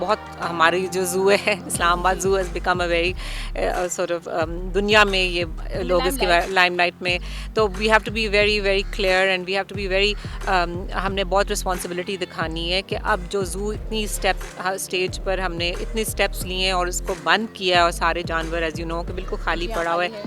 بہت ہماری جو زو ہے Islamabad zoo has become a very sort of دنیا میں یہ لوگ اس کی لائم لائٹ میں. تو we have to be very very clear and we have to be very ہم نے بہت رسپانسبلٹی دکھانی ہے کہ اب جو زو اتنی اسٹیج پر ہم نے اتنے اسٹیپس لیے ہیں اور اس کو بند کیا ہے اور سارے جانور ایز یو نو کہ بالکل خالی پڑا ہوا ہے.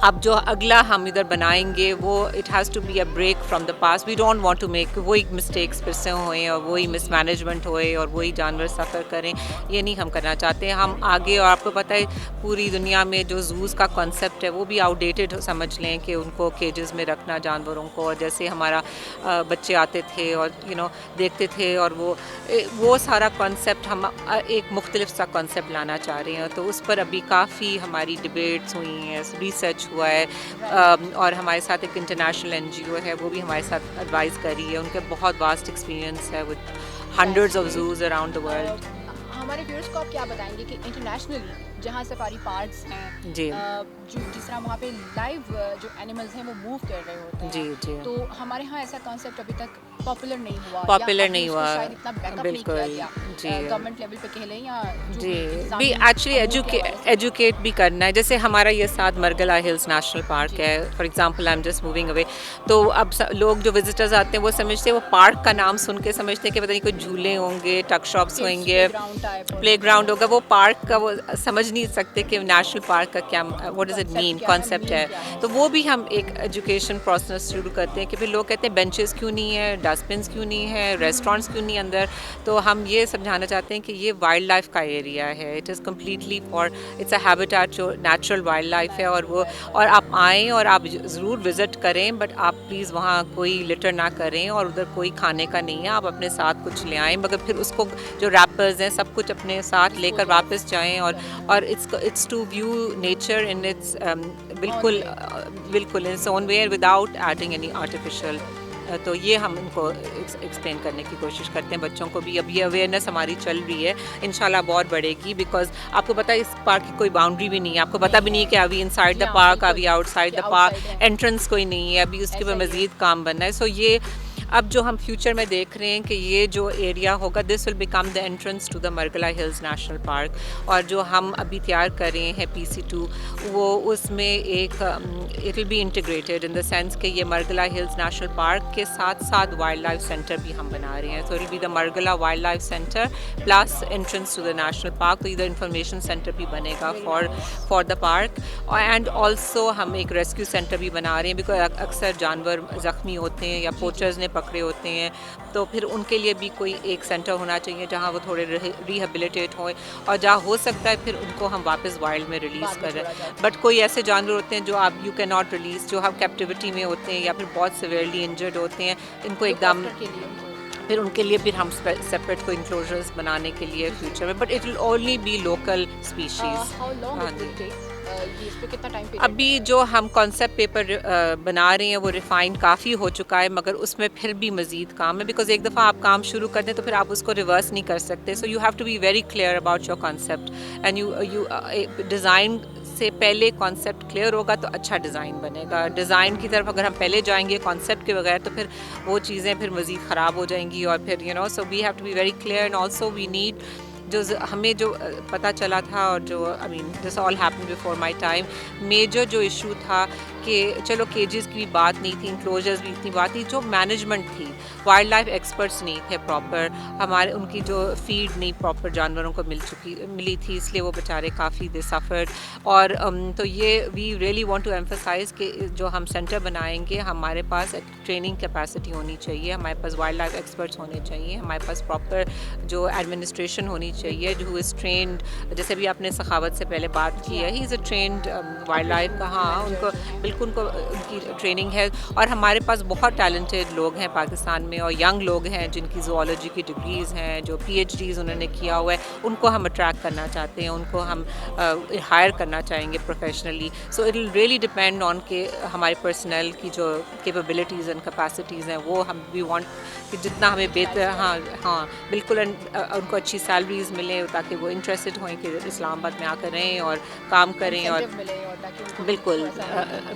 اب جو اگلا ہم ادھر بنائیں گے وہ it has to be a break from the past. We don't want to make وہی مسٹیکس پھر سے ہوئیں اور وہی مس مینجمنٹ ہوئے اور وہی جانور سفر کریں. یہ نہیں ہم کرنا چاہتے. ہم آگے, اور آپ کو پتہ ہے پوری دنیا میں جو زوز کا کانسیپٹ ہے وہ بھی آؤٹ ڈیٹڈ سمجھ لیں کہ ان کو کیجز میں رکھنا جانوروں کو. اور جیسے ہمارا بچے آتے تھے اور دیکھتے تھے, اور وہ سارا کانسیپٹ ہم ایک مختلف سا کانسیپٹ لانا چاہ رہے ہیں. تو اس پر ابھی کافی ہماری ڈبیٹس ہوئی ہیں, ریسرچ ہوا ہے, اور ہمارے ساتھ ایک انٹرنیشنل این جی او ہے وہ بھی ہمارے ساتھ ایڈوائز کر رہی ہے. ان کے بہت واسٹ ایکسپیرینس ہے with hundreds of zoos around the world. ہمارے ویورز کو آپ کیا بتائیں گے کہ انٹرنیشنلی جہاں سفاری پارکس ہیں جی جو جس طرح وہاں پہ لائیو جو اینیملز ہیں وہ موو کر رہے ہوتے ہیں, جی تو ہمارے ہاں ایسا کانسیپٹ ابھی تک پاپولر نہیں ہوا, شاید اتنا بیک اپ نہیں کیا گیا گورنمنٹ لیول پہ کہہ لیں یا جی بھی ایکچولی ایجوکیٹ بھی کرنا ہے. جیسے ہمارا یہ ساتھ مرگلا ہلز نیشنل پارک ہے for example, I am just moving away. تو اب لوگ جو وزٹرز آتے ہیں وہ سمجھتے ہیں, وہ پارک کا نام سن کے سمجھتے ہیں کہ پتہ نہیں کوئی جھولے ہوں گے, ٹک شاپس ہوئیں گے, پلے گراؤنڈ ہوگا. وہ پارک کا وہ سمجھ نہیں سکتے کہ نیشنل پارک کا کیا what does it mean concept ہے. تو وہ بھی ہم ایک ایجوکیشن پروسیس شروع کرتے ہیں کہ پھر لوگ کہتے ہیں بینچز کیوں نہیں ہے, ڈسٹ بنس کیوں نہیں ہے, ریسٹورینٹس کیوں نہیں اندر. تو ہم یہ سمجھانا چاہتے ہیں کہ یہ وائلڈ لائف کا ایریا ہے. It is completely for its a habitat جو نیچرل وائلڈ لائف ہے. اور آپ آئیں اور آپ ضرور وزٹ کریں, بٹ آپ پلیز وہاں کوئی لٹر نہ کریں اور ادھر کوئی کھانے کا نہیں ہے. آپ اپنے ساتھ کچھ لے آئیں, مگر پھر اس کو جو ریپرز ہیں سب کچھ اپنے ساتھ لے کر واپس جائیں. اور it's to view nature in its بالکل in its own way without adding any artificial. تو یہ ہم ان کو ایکسپلین کرنے کی کوشش کرتے ہیں بچوں کو بھی. اب یہ اویئرنیس ہماری چل رہی ہے, انشاءاللہ بہت بڑھے گی, بیکاز آپ کو پتہ ہے اس پارک کی کوئی باؤنڈری بھی نہیں ہے. آپ کو پتہ بھی نہیں ہے کہ ابھی ان سائڈ دا پارک, ابھی out side the park, entrance کوئی نہیں ہے, ابھی اس کے اوپر مزید کام بننا ہے. سو یہ اب جو ہم فیوچر میں دیکھ رہے ہیں کہ یہ جو ایریا ہوگا this will become the entrance to the Margalla Hills National Park. اور جو ہم ابھی تیار کر رہے ہیں PC2, وہ اس میں ایک it will be integrated in the sense کہ یہ مرگلا ہلز نیشنل پارک کے ساتھ ساتھ وائلڈ لائف سینٹر بھی ہم بنا رہے ہیں. So it will be the Margalla wildlife centre plus entrance to the national park. تو ادھر انفارمیشن سینٹر بھی بنے گا for the park. And also ہم ایک ریسکیو سینٹر بھی بنا رہے ہیں, بیکاز اکثر جانور زخمی ہوتے ہیں یا پوچرز نے پکڑے ہوتے ہیں, تو پھر ان کے لیے بھی کوئی ایک سینٹر ہونا چاہیے جہاں وہ تھوڑے ریہیبلیٹیٹ ہوئیں, اور جہاں ہو سکتا ہے پھر ان کو ہم واپس وائلڈ میں ریلیز کریں. بٹ کوئی ایسے جانور ہوتے ہیں جو آپ یو کین ناٹ ریلیز, جو ہم کیپٹیوٹی میں ہوتے ہیں یا پھر بہت سیویئرلی انجرڈ ہوتے ہیں, ان کو ایک دم پھر ان کے لیے پھر ہم سیپریٹ کوئی انکلوژرز بنانے کے لیے فیوچر میں, but it will only be local species. ابھی جو ہم کانسیپٹ پیپر بنا رہے ہیں وہ ریفائن کافی ہو چکا ہے, مگر اس میں پھر بھی مزید کام ہے, بیکاز ایک دفعہ آپ کام شروع کر دیں تو پھر آپ اس کو ریورس نہیں کر سکتے. So you have to be very clear about your concept, and you design سے پہلے کانسیپٹ کلیئر ہوگا تو اچھا ڈیزائن بنے گا. ڈیزائن کی طرف اگر ہم پہلے جائیں گے کانسیپٹ کے بغیر تو پھر وہ چیزیں پھر مزید خراب ہو جائیں گی. اور پھر you know so we have to be very clear. And also we need جو ہمیں جو پتہ چلا تھا, اور جو I mean this all happen before my time, major جو ایشو تھا کہ چلو کیجز کی بھی بات نہیں تھی, انکلوژرز بھی اتنی بات تھی, جو مینجمنٹ تھی, وائلڈ لائف ایکسپرٹس نہیں تھے پراپر, ہمارے ان کی جو فیڈ نہیں پراپر جانوروں کو ملی تھی, اس لیے وہ بیچارے کافی دے سفرڈ. اور تو یہ we really want to emphasise کہ جو ہم سینٹر بنائیں گے ہمارے پاس ٹریننگ کیپیسٹی ہونی چاہیے, ہمارے پاس وائلڈ لائف ایکسپرٹس ہونے چاہیے, ہمارے پاس پراپر جو ایڈمنسٹریشن ہونی چاہیے, جو از ٹرینڈ, جیسے بھی آپ نے سخاوت سے پہلے بات کی ہے, ہی از اے ٹرینڈ وائلڈ لائف کا. ہاں ان کو بالکل ان کی ٹریننگ ہے. اور ہمارے پاس بہت ٹیلنٹڈ لوگ ہیں پاکستان میں, اور ینگ لوگ ہیں جن کی زوالوجی کی ڈگریز ہیں, جو PhDs انہوں نے کیا ہوا ہے, ان کو ہم اٹریکٹ کرنا چاہتے ہیں, ان کو ہم ہائر کرنا چاہیں گے professionally. So it will really depend on کہ ہمارے پرسنل کی جو کیپیبلٹیز اینڈ کیپیسٹیز ہیں وہ ہم وی وانٹ کہ جتنا ہمیں بہتر, ہاں بالکل, ان کو اچھی سیلریز ملیں تاکہ وہ انٹرسٹڈ ہوئیں کہ اسلام آباد میں آ کر رہیں اور کام کریں. اور بالکل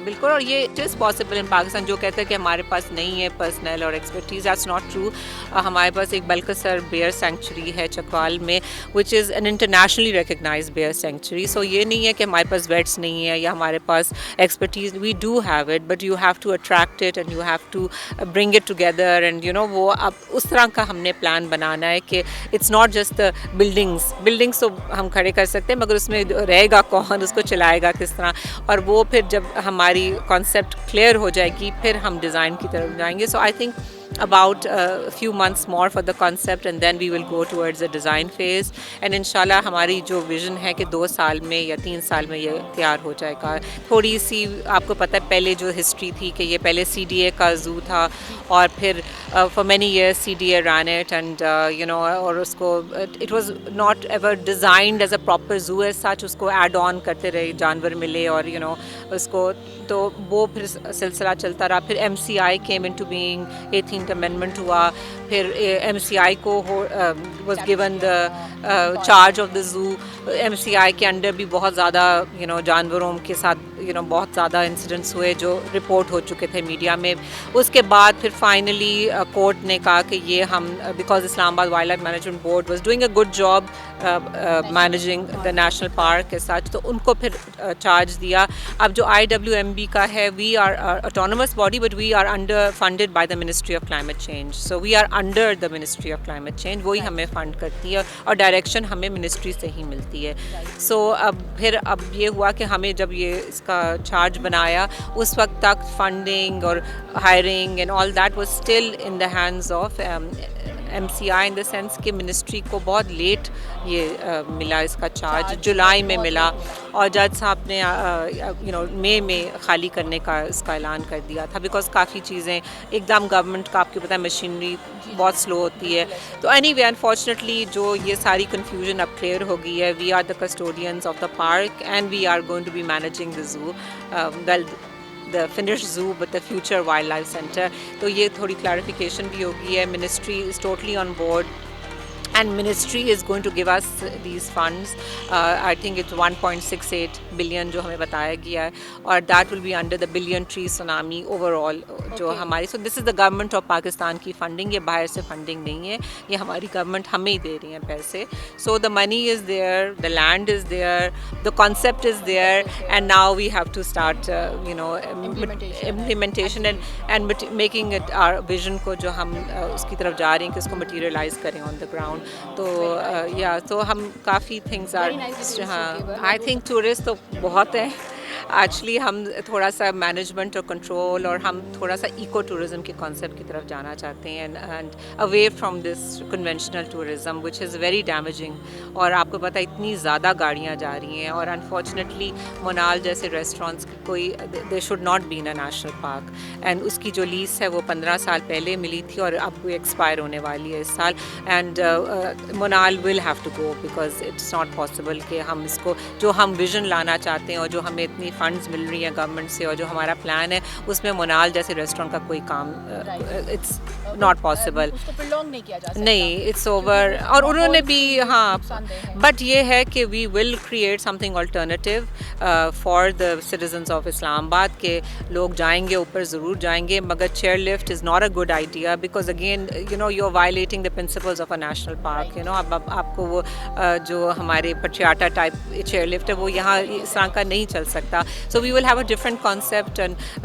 بالکل, اور یہ it is possible in Pakistan. جو کہتے ہیں کہ ہمارے پاس نہیں ہے پرسنل اور ایکسپرٹیز, دیٹس ناٹ ٹرو. ہمارے پاس ایک بلکسر بیئر سینکچری ہے چکوال میں, which is an internationally recognise bear sanctuary. So یہ نہیں ہے کہ ہمارے پاس ویٹس نہیں ہے یا ہمارے پاس expertise. We do have it, but you have to attract it and you have to bring it together. And you know وہ اب اس طرح کا ہم نے پلان بنانا ہے کہ اٹس ناٹ جسٹ بلڈنگس تو ہم کھڑے کر سکتے ہیں, مگر اس میں رہے گا کون, اس کو چلائے گا کس طرح. اور وہ پھر جب ہماری کانسیپٹ کلیئر ہو جائے گی پھر ہم ڈیزائن کی طرف جائیں گے. So I think about a few months more for the concept and then we will go towards the design phase. And inshallah ہماری جو vision ہے کہ 2 سال میں یا 3 سال میں یہ تیار ہو جائے گا. تھوڑی سی آپ کو پتہ ہے پہلے جو ہسٹری تھی کہ یہ پہلے CDA کا زو تھا اور پھر for many years CDA ran it and you know اور اس کو it was not ever designed as a proper zoo as such. اس کو add on کرتے رہے, جانور ملے اور you know اس کو, تو وہ پھر سلسلہ چلتا رہا. پھر MCI came into being, 18th amendment ہوا, پھر MCI کو was given the charge of the zoo. MCI کے انڈر بھی بہت زیادہ you know جانوروں کے ساتھ you know بہت زیادہ انسیڈنٹس ہوئے جو رپورٹ ہو چکے تھے میڈیا میں. اس کے بعد پھر فائنلی کورٹ نے کہا کہ یہ ہم because Islamabad wildlife management board was doing a good job managing the national park کے ساتھ, تو ان کو پھر چارج دیا. اب جو IWMB کا ہے, we are autonomous body but we are under funded by the Ministry of Climate Change. So we are under the Ministry of Climate Change, وہی ہمیں فنڈ کرتی ہے اور ڈائریکشن ہمیں منسٹری سے ہی ملتی ہے. سو اب یہ ہوا کہ ہمیں جب یہ اس کا چارج بنایا اس وقت تک فنڈنگ اور hiring and all that was still in the hands of MCI in the sense کہ منسٹری کو بہت لیٹ یہ ملا اس کا چارج, جولائی میں ملا اور جج صاحب نے یو نو مئی میں خالی کرنے کا اس کا اعلان کر دیا تھا بیکاز کافی چیزیں ایک دم گورنمنٹ کا آپ کو پتہ ہے مشینری بہت سلو ہوتی ہے. تو اینی وے انفارچونیٹلی جو یہ ساری کنفیوژن اب کلیئر ہو گئی ہے. We are the custodians of the park and we are going to be managing the zoo, well the finished zoo but the future wildlife center. تو یہ تھوڑی کلیریفیکیشن بھی ہوگی ہے. Ministry is totally on board and ministry is going to give us these funds. I think it's 1.68 billion جو ہمیں بتایا گیا ہے, اور that will be under the billion tree tsunami overall جو ہماری. So this is the government of Pakistan کی funding, یہ باہر سے funding نہیں ہے, یہ ہماری گورنمنٹ ہمیں ہی دے رہی ہیں پیسے. So the money is there, the land is there, the concept is there, and now we have to start you know implementation and making it our vision کو جو ہم اس کی طرف جا رہے ہیں کہ اس کو materialize کریں on the ground. تو یا تو ہم کافی تھنگس آر, ہاں آئی تھنک ٹورسٹ تو بہت ہیں ایکچولی. ہم تھوڑا سا مینجمنٹ اور کنٹرول اور ہم تھوڑا سا ایکو ٹورزم کے کانسیپٹ کی طرف جانا چاہتے ہیں and away from this conventional tourism which is very damaging. اور آپ کو پتہ اتنی زیادہ گاڑیاں جا رہی ہیں اور انفارچونیٹلی منال جیسے ریسٹورینٹس کوئی they should not be in a national park, and اس کی جو لیز ہے وہ 15 سال پہلے ملی تھی اور اب وہ ایکسپائر ہونے والی ہے اس سال. And Monal will have to go because it's not possible کہ ہم اس کو جو ہم ویژن لانا چاہتے ہیں اور جو ہمیں اتنی فنڈز مل رہی ہیں گورنمنٹ سے اور جو ہمارا پلان ہے اس میں منال جیسے ریسٹورینٹ کا کوئی کام اٹس ناٹ پاسبل نہیں, اٹس اوور. اور انہوں نے بھی ہاں, بٹ یہ ہے کہ we will create something alternative for the citizens of Islamabad کہ لوگ جائیں گے اوپر ضرور جائیں گے, مگر chair lift is not a good idea because again you know you are violating the principles of a national park. You know اب آپ کو وہ جو ہمارے پٹریاٹا ٹائپ چیئر لفٹ ہے وہ یہاں اس طرح کا نہیں چل سکتا. So we will have a different concept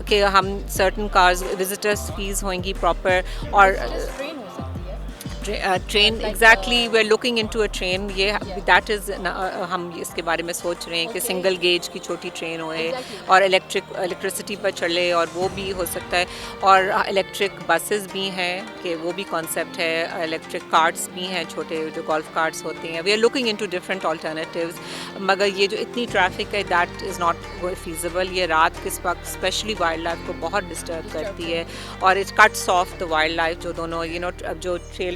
کہ ہم سرٹن کارز وزٹرس فیس ہوئیں گی پراپر. اور train exactly we are looking into a train, یہ دیٹ از ہم اس کے بارے میں سوچ رہے ہیں کہ سنگل گیج کی چھوٹی ٹرین ہوئے اور الیکٹرسٹی پر چلے, اور وہ بھی ہو سکتا ہے. اور الیکٹرک بسز بھی ہیں کہ وہ بھی کانسیپٹ ہے, الیکٹرک کارٹس بھی ہیں چھوٹے جو گولف کارٹس ہوتے ہیں. We are looking into different alternatives, مگر یہ جو اتنی ٹریفک ہے دیٹ از ناٹ فیزیبل. یہ رات کے وقت اسپیشلی وائلڈ لائف کو بہت ڈسٹرب کرتی ہے اور it cuts off the wildlife جو دونوں یو نو جو trail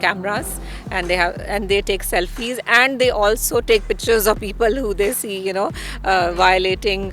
cameras and they take selfies and they also take pictures of people who they see violating.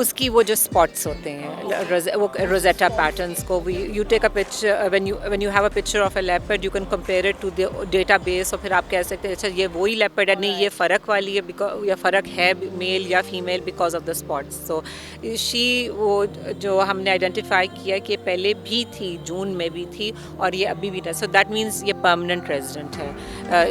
اس کی وہ جو اسپاٹس ہوتے ہیں وہ روزیٹا پیٹرنس کو you take a picture when you have a picture of a leopard you can compare it to the database اور پھر آپ کہہ سکتے ہیں اچھا یہ وہی لیپرڈ ہے نہیں یہ فرق والی ہے یا فرق ہے میل یا female because of the spots. So وہ جو ہم نے آئیڈینٹیفائی کیا کہ پہلے بھی تھی جون میں بھی تھی اور یہ ابھی بھی ہے. سو دیٹ مینس یہ پرماننٹ ریزیڈنٹ ہے.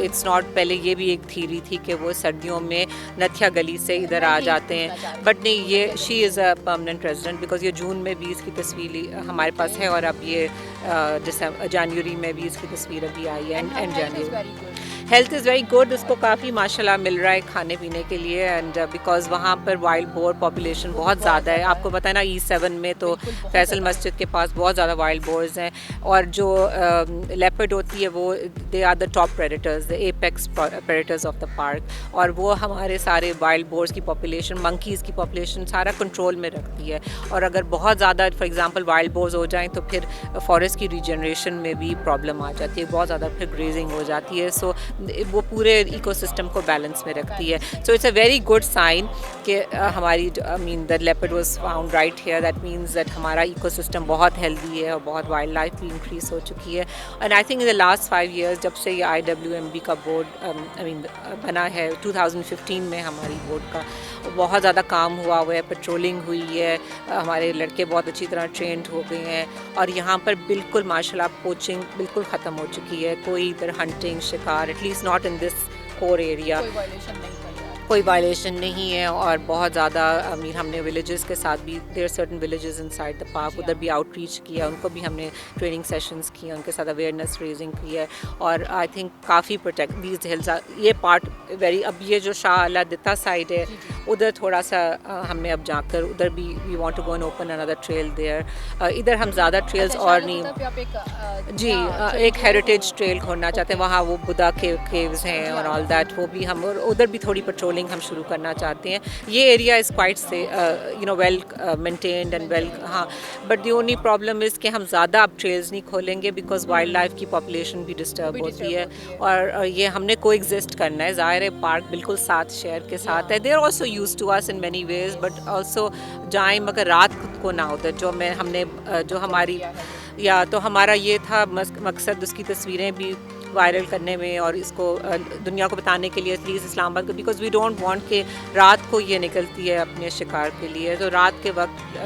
اٹس ناٹ پہلے یہ بھی ایک تھیوری تھی کہ وہ سردیوں میں نتھیا گلی سے ادھر آ جاتے ہیں بٹ نہیں یہ شی از اے پرماننٹ ریزیڈنٹ بیکاز یہ جون میں بھی اس کی تصویر ہمارے پاس ہے اور اب یہ جنوری میں بھی اس کی تصویر ابھی آئی ہے and January. Health is very good. اس کو کافی ماشاء اللہ مل رہا ہے کھانے پینے کے لیے اینڈ بیکاز وہاں پر وائلڈ بور پاپولیشن بہت زیادہ ہے. آپ کو پتہ ہے نا E7 میں تو فیصل مسجد کے پاس بہت زیادہ وائلڈ بورز ہیں اور جو لیپرڈ ہوتی ہے وہ they are the top predators, the apex predators of the park اور وہ ہمارے سارے وائلڈ بورز کی پاپولیشن منکیز کی پاپولیشن سارا کنٹرول میں رکھتی ہے. اور اگر بہت زیادہ فار ایگزامپل وائلڈ بورز ہو جائیں تو پھر فارسٹ کی ریجنریشن میں بھی پرابلم آ جاتی ہے, بہت زیادہ پھر گریزنگ ہو جاتی ہے. سو وہ پورے ایکو سسٹم کو بیلنس میں رکھتی ہے. So it's a very good sign کہ ہماری I mean that leopard was found right here. That means that ہمارا ایکو سسٹم بہت ہیلدی ہے اور بہت وائلڈ لائف بھی انکریز ہو چکی ہے. And I think in the last 5 years جب سے یہ IWMB کا بورڈ آئی مین بنا ہے 2015 میں ہماری بورڈ کا بہت زیادہ کام ہوا ہے, پیٹرولنگ ہوئی ہے, ہمارے لڑکے بہت اچھی طرح ٹرینڈ ہو گئے ہیں اور یہاں پر بالکل ماشاء اللہ پوچنگ بالکل ختم ہو چکی ہے. کوئی ادھر ہنٹنگ شکار at least not in this core area کوئی وائلیشن نہیں ہے. اور بہت زیادہ امیر ہم نے ولیجز کے ساتھ بھی there certain villages in side the park ادھر بھی آؤٹ ریچ کیا, ان کو بھی ہم نے ٹریننگ سیشنز کیا, ان کے ساتھ اویئرنیس ریزنگ کی ہے. اور I think coffee protect these Hills یہ پارٹ ویری. اب یہ جو شاہ اللہ دتا سائڈ ہے ادھر تھوڑا سا ہم نے اب جا کر ادھر بھی we want to go and open another trail there. ادھر ہم زیادہ ٹریلز اور نہیں جی ایک ہیریٹیج ٹریل کھولنا چاہتے ہیں وہاں وہ بدھا کیوز ہیں اور آل دیٹ وہ بھی ہم ادھر بھی تھوڑی پیٹرولنگ ہم شروع کرنا چاہتے ہیں. یہ ایریا از کوائٹ سے ویل مینٹینڈ اینڈ ویل ہاں but the only problem is کہ ہم زیادہ اب ٹریلز نہیں کھولیں گے بیکاز وائلڈ لائف کی پاپولیشن بھی ڈسٹرب ہوتی ہے اور یہ ہم نے کو ایگزسٹ کرنا ہے. ظاہر ہے پارک بالکل ساتھ شہر کے ساتھ ہے. They are also use to us in many ways but also جائیں مگر رات کو نہ ادھر جو ہم نے جو ہماری یا تو ہمارا یہ تھا مقصد اس کی تصویریں بھی وائرل کرنے میں اور اس کو دنیا کو بتانے کے لیے ایٹ لیسٹ اسلام آباد کو بیکاز وی ڈونٹ وانٹ کہ رات کو یہ نکلتی ہے اپنے شکار کے لیے تو رات کے وقت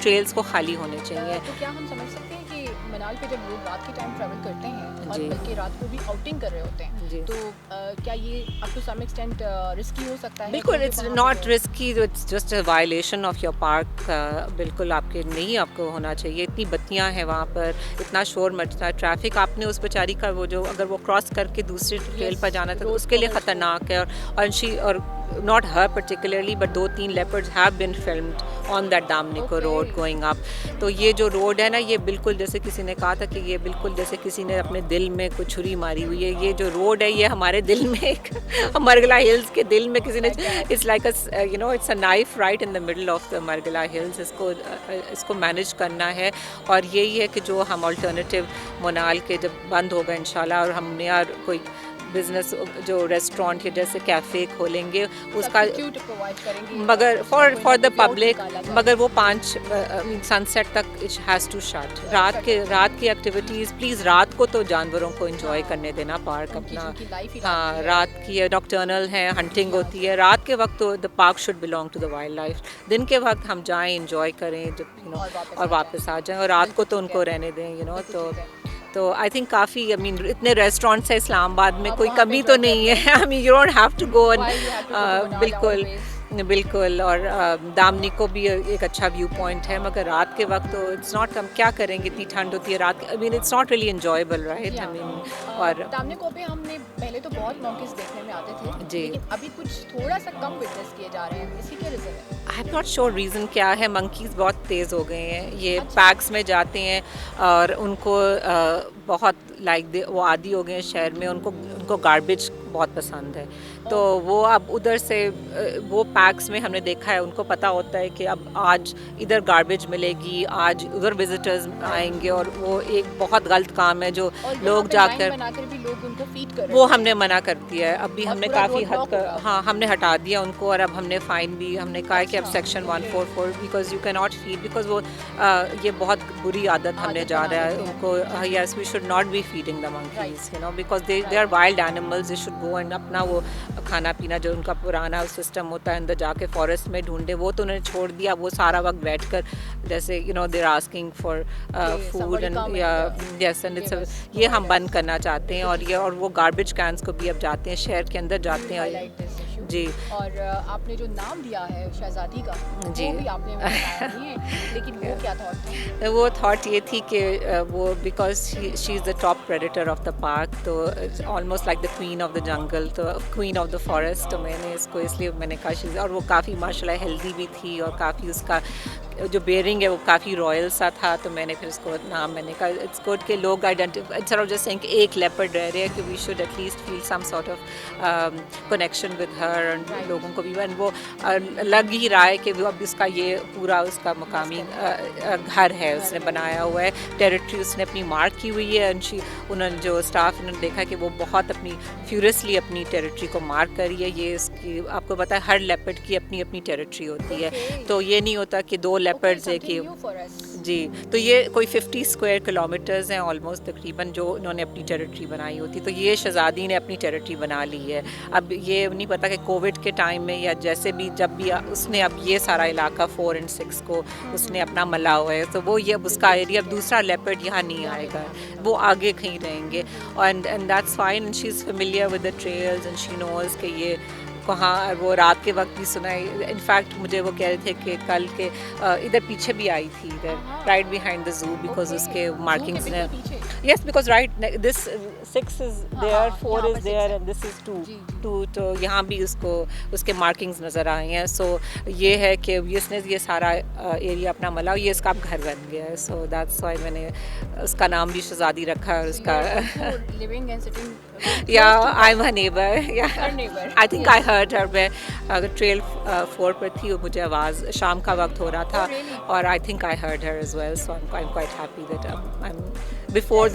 ٹریلز کو خالی ہونے چاہیے. تو کیا ہم سمجھ سکتے ہیں کہ منال پہ جب لوگ رات کے ٹائم ٹریول کرتے ہیں اور بلکہ رات کو بھی آؤٹنگ کر رہے ہوتے ہیں تو کیا یہ up to some extent risky ہو سکتا ہے؟ بالکل it's not risky, it's just a violation of your park. بالکل آپ کے نہیں آپ کو ہونا چاہیے. اتنی بتیاں ہیں وہاں پر, اتنا شور مچتا ہے, ٹریفک. آپ نے اس بیچاری کا وہ جو اگر وہ کراس کر کے دوسری ٹریل پر جانا تھا تو اس کے لیے خطرناک ہے. اور not her particularly but 2-3 leopards have been filmed on that Damnico road going up. تو یہ جو روڈ ہے نا یہ بالکل جیسے کسی نے کہا تھا کہ یہ بالکل جیسے کسی نے اپنے دل میں کوئی چھری ماری ہوئی ہے. یہ جو روڈ ہے یہ ہمارے دل میں ایک مرگلا ہلز کے دل میں کسی نے it's like it's a knife right in the middle of the Margalla Hills. اس کو مینیج کرنا ہے اور یہی ہے کہ جو ہم الٹرنیٹیو منال کے جب بند ہوگا انشاءاللہ اور ہم نیا کوئی بزنس جو ریسٹورینٹ یا جیسے کیفے کھولیں گے اس کا مگر فار دا پبلک مگر وہ 5 سن سیٹ تک اٹ ہیز ٹو شٹ. رات کی ایکٹیویٹیز پلیز رات کو تو جانوروں کو انجوائے کرنے دینا پارک اپنا. ہاں رات کی ناکٹرنل ہے, ہنٹنگ ہوتی ہے. رات کے وقت تو the park should belong to the wildlife. دن کے وقت ہم جائیں انجوائے کریں اور واپس آ جائیں اور رات کو تو ان کو رہنے دیں تو آئی تھنک کافی آئی مین اتنے ریسٹورینٹس ہیں اسلام آباد میں کوئی کمی تو نہیں ہے. I mean you don't have to go بالکل. اور دامنیکو بھی ایک اچھا ویو پوائنٹ ہے مگر رات کے وقت تو اٹس ناٹ ہم کیا کریں گے, اتنی ٹھنڈ ہوتی ہے رات. I mean it's not really enjoyable right. I mean اور دامنیکو پہ ہم نے پہلے تو بہت مونکیز دیکھنے میں آتے تھے جی لیکن ابھی کچھ تھوڑا سا کم وٹنس کیے جا رہے ہیں. اسی کے ریزن ہے I am not sure reason کیا ہے. منکیز بہت تیز ہو گئے ہیں, یہ پیکس میں جاتے ہیں اور ان کو بہت لائک وہ عادی ہو گئے ہیں شہر میں. ان کو گاربیج بہت پسند ہے. تو وہ اب ادھر سے وہ پیکس میں ہم نے دیکھا ہے, ان کو پتہ ہوتا ہے کہ اب آج ادھر گاربیج ملے گی, آج ادھر وزٹرز آئیں گے, اور وہ ایک بہت غلط کام ہے جو لوگ جا کر لوگ ان کو فیڈ کر وہ ہم نے منع کر دیا ہے. اب بھی ہم نے پورا کافی road حد block تک ہوگا. ہاں ہم نے ہٹا دیا ان کو, اور اب ہم نے فائن بھی ہم نے کہا ہے کہ اب سیکشن 144 بیکاز یو کی ناٹ فیڈ, بیکاز وہ یہ بہت بری عادت ہم نے جا رہا ہے ان کو. Yes we should not be feeding the monkeys, you know, because they are wild animals. They should go and اپنا وہ کھانا پینا جو ان کا پرانا سسٹم ہوتا ہے اندر جا کے فارسٹ میں ڈھونڈے, وہ تو انہوں نے چھوڑ دیا. وہ سارا وقت بیٹھ کر جیسے you know they are asking for food and yes and یہ ہم بند کرنا چاہتے ہیں. اور وہ گاربیج کینس کو بھی اب جاتے ہیں شہر کے اندر جاتے ہیں. جی, اور آپ نے جو نام دیا ہے شہزادی کا, جی, وہ بھی آپ نے بتایا نہیں ہے, لیکن وہ کیا تھاٹ تھا؟ وہ تھاٹ یہ تھی کہ وہ because she is the top predator of the park, تو almost like the queen of the jungle, تو کوئین آف دا فارسٹ. تو میں نے اس کو اس لیے میں نے کہا, اور وہ کافی ماشاء اللہ ہیلدی بھی تھی, اور کافی اس کا جو بیئرنگ ہے وہ کافی رائل سا تھا. تو میں نے پھر اس کو نام میں نے کہا اٹس گڈ کہ لوگ انسٹیڈ آف جسٹ سیئنگ کہ ایک لیپرڈ رہ رہے ہیں, کہ we should at least feel some sort of connection with her, لوگوں کو بھی. وہ لگ ہی رہا ہے کہ وہ اب اس کا یہ پورا اس کا مقامی گھر ہے, اس نے بنایا ہوا ہے, ٹیریٹری اس نے اپنی مارک کی ہوئی ہے. انہوں نے جو اسٹاف انہوں نے دیکھا کہ وہ بہت اپنی فیوریسلی اپنی ٹیریٹری کو مارک کری ہے. یہ اس کی آپ کو پتہ ہے ہر لیپرڈ کی اپنی اپنی ٹیریٹری ہوتی ہے, تو یہ نہیں ہوتا کہ دو لیپرڈز ہے کہ جی. تو یہ کوئی 50 اسکوائر کلومیٹرز ہیں آلموسٹ تقریباً جو انہوں نے اپنی ٹیریٹری بنائی ہوتی. تو یہ شہزادی نے اپنی ٹیریٹری بنا لی ہے. اب یہ نہیں پتہ کہ کووڈ کے ٹائم میں یا جیسے بھی جب بھی اس نے اب یہ سارا علاقہ 4 اور 6 کو اس نے اپنا ملا ہوا ہے, تو وہ یہ اب اس کا ایریا, اب دوسرا لیپرڈ یہاں نہیں آئے گا, وہ آگے کہیں رہیں گے. And that's fine, she is familiar with the trails and she knows کہ یہ کہاں. وہ رات کے وقت بھی سنا ہے, انفیکٹ مجھے وہ کہہ رہے تھے کہ کل کے ادھر پیچھے بھی آئی تھی, ادھر right behind the zoo, because اس کے مارکنگس نے yes because right this 6 is there, 4 is there and this is 2, تو یہاں بھی اس کو اس کے مارکنگز نظر آئے ہیں. سو یہ ہے کہ اس نے یہ سارا ایریا اپنا ملا, یہ اس کا اب گھر بن گیا ہے. سو دیٹس وائی میں نے اس کا نام بھی شہزادی رکھا, اور اس کا یا I am her neighbour, I think I heard her. میں اگر ٹریل 4 پر تھی, وہ مجھے آواز شام کا وقت ہو رہا تھا, اور I think I heard her as well. So I am quite happy that I am before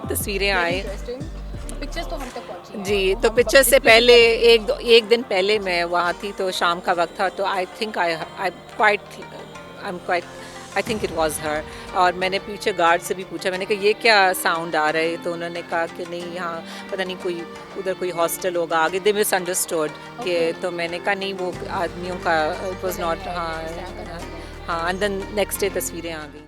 تصویریں آئیں. جی, تو پکچر سے پہلے ایک دن پہلے میں وہاں تھی, تو شام کا وقت تھا, تو I think I think it was her. اور میں نے پیچھے گارڈ سے بھی پوچھا, میں نے کہا یہ کیا ساؤنڈ آ رہا ہے, تو انہوں نے کہا کہ نہیں یہاں پتہ نہیں کوئی ادھر کوئی ہاسٹل ہوگا آگے. دے مس انڈرسٹوڈ کہ, تو میں نے کہا نہیں وہ آدمیوں کا اٹ واز ناٹ. ہاں اینڈ دین نیکسٹ ڈے تصویریں آ گئیں.